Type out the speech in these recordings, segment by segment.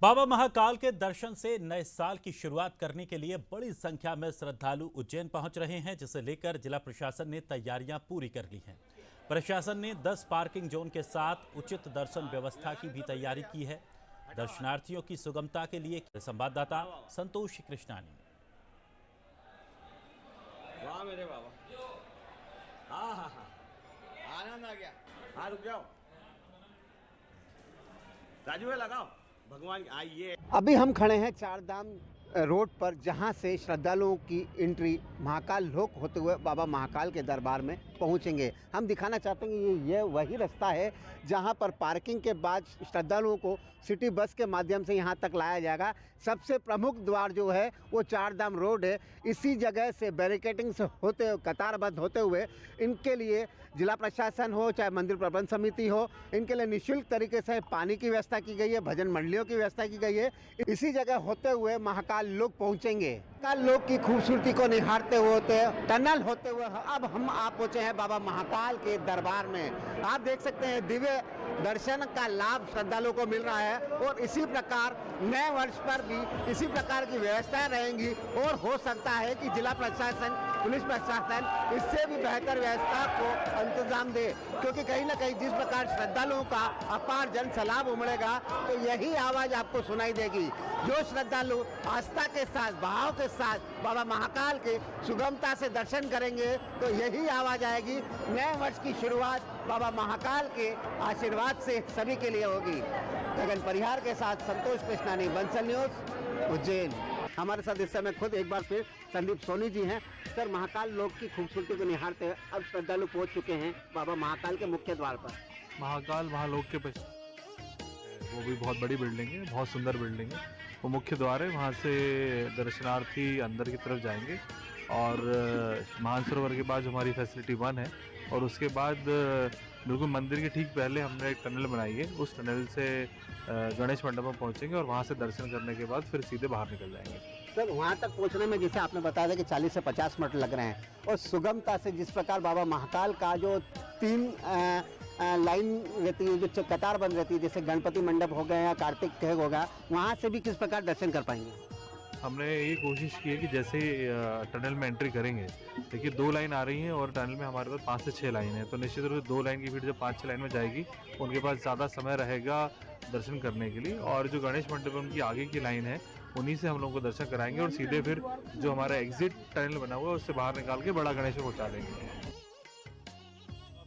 बाबा महाकाल के दर्शन से नए साल की शुरुआत करने के लिए बड़ी संख्या में श्रद्धालु उज्जैन पहुंच रहे हैं, जिसे लेकर जिला प्रशासन ने तैयारियां पूरी कर ली हैं। प्रशासन ने 10 पार्किंग जोन के साथ उचित दर्शन व्यवस्था की भी तैयारी की है। दर्शनार्थियों की सुगमता के लिए संवाददाता संतोष कृष्णानी। वाह मेरे बाबा, हाँ, आनंद आ गया। हाँ, रुक जाओ, राजू है, लगाओ। भगवान आइए। अभी हम खड़े हैं चारधाम रोड पर, जहां से श्रद्धालुओं की एंट्री महाकाल लोक होते हुए बाबा महाकाल के दरबार में पहुंचेंगे। हम दिखाना चाहते हैं कि ये वही रास्ता है जहां पर पार्किंग के बाद श्रद्धालुओं को सिटी बस के माध्यम से यहां तक लाया जाएगा। सबसे प्रमुख द्वार जो है वो चारधाम रोड है। इसी जगह से बैरिकेडिंग से होते कतारबद्ध होते हुए इनके लिए जिला प्रशासन हो चाहे मंदिर प्रबंध समिति हो, इनके लिए निःशुल्क तरीके से पानी की व्यवस्था की गई है, भजन मंडलियों की व्यवस्था की गई है। इसी जगह होते हुए महाकाल लोग पहुंचेंगे। महाकाल लोक की खूबसूरती को निहारते होते टनल होते हुए अब हम आप पहुंचे हैं बाबा महाकाल के दरबार में। आप देख सकते हैं दिव्य दर्शन का लाभ श्रद्धालुओं को मिल रहा है और इसी प्रकार नए वर्ष पर भी इसी प्रकार की व्यवस्थाएं रहेंगी और हो सकता है कि जिला प्रशासन, पुलिस प्रशासन इससे भी बेहतर व्यवस्था को इंतजाम दे, क्योंकि कहीं ना कहीं जिस प्रकार श्रद्धालुओं का अपार जन सैलाब उमड़ेगा तो यही आवाज आपको सुनाई देगी। जो श्रद्धालु आस्था के साथ, भाव के साथ बाबा महाकाल के सुगमता से दर्शन करेंगे तो यही आवाज आएगी। नए वर्ष की शुरुआत बाबा महाकाल के आशीर्वाद से सभी के लिए होगी। गगन परिहार के साथ संतोष कृष्णानी, बंसल न्यूज, उज्जैन। हमारे साथ इस समय खुद एक बार फिर संदीप सोनी जी हैं। सर, महाकाल लोक की खूबसूरती को निहारते हुए अब श्रद्धालु पहुंच चुके हैं बाबा महाकाल के मुख्य द्वार पर। महाकाल महालोक के पीछे वो भी बहुत बड़ी बिल्डिंग है, बहुत सुंदर बिल्डिंग है। वो मुख्य द्वार है, वहाँ से दर्शनार्थी अंदर की तरफ जाएंगे और मानसरोवर के बाद जो हमारी फैसिलिटी 1 है और उसके बाद बिल्कुल मंदिर के ठीक पहले हमने एक टनल बनाई है। उस टनल से गणेश मंडप में पहुँचेंगे और वहाँ से दर्शन करने के बाद फिर सीधे बाहर निकल जाएंगे। सर, वहाँ तक पहुँचने में जैसे आपने बताया था कि 40 से 50 मिनट लग रहे हैं और सुगमता से जिस प्रकार बाबा महाकाल का जो 3 लाइन रहती है, जो कतार बंद रहती है, जैसे गणपति मंडप हो गया या कार्तिक केग हो गया, वहाँ से भी किस प्रकार दर्शन कर पाएंगे? हमने ये कोशिश की है कि जैसे टनल में एंट्री करेंगे, देखिए 2 लाइन आ रही हैं और टनल में हमारे पास 5 से 6 लाइन है, तो निश्चित रूप से 2 लाइन की भीड़ जब 5-6 लाइन में जाएगी उनके पास ज़्यादा समय रहेगा दर्शन करने के लिए। और जो गणेश मंडप उनकी आगे की लाइन है उन्हीं से हम लोगों को दर्शन कराएंगे और सीधे फिर जो हमारा एग्जिट टनल बना हुआ है उससे बाहर निकाल के बड़ा गणेश में पहुँचा देंगे।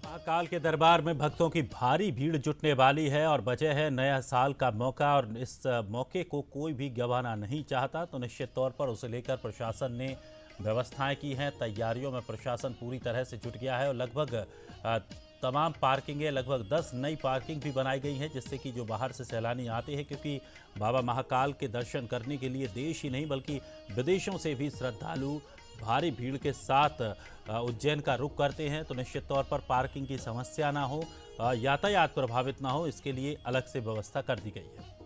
महाकाल के दरबार में भक्तों की भारी भीड़ जुटने वाली है और वजह है नया साल का मौका, और इस मौके को कोई भी गंवाना नहीं चाहता, तो निश्चित तौर पर उसे लेकर प्रशासन ने व्यवस्थाएं की हैं। तैयारियों में प्रशासन पूरी तरह से जुट गया है और लगभग तमाम पार्किंगें, लगभग 10 नई पार्किंग भी बनाई गई हैं, जिससे कि जो बाहर से सैलानी आते हैं, क्योंकि बाबा महाकाल के दर्शन करने के लिए देश ही नहीं बल्कि विदेशों से भी श्रद्धालु भारी भीड़ के साथ उज्जैन का रुख करते हैं, तो निश्चित तौर पर पार्किंग की समस्या ना हो, यातायात प्रभावित ना हो, इसके लिए अलग से व्यवस्था कर दी गई है।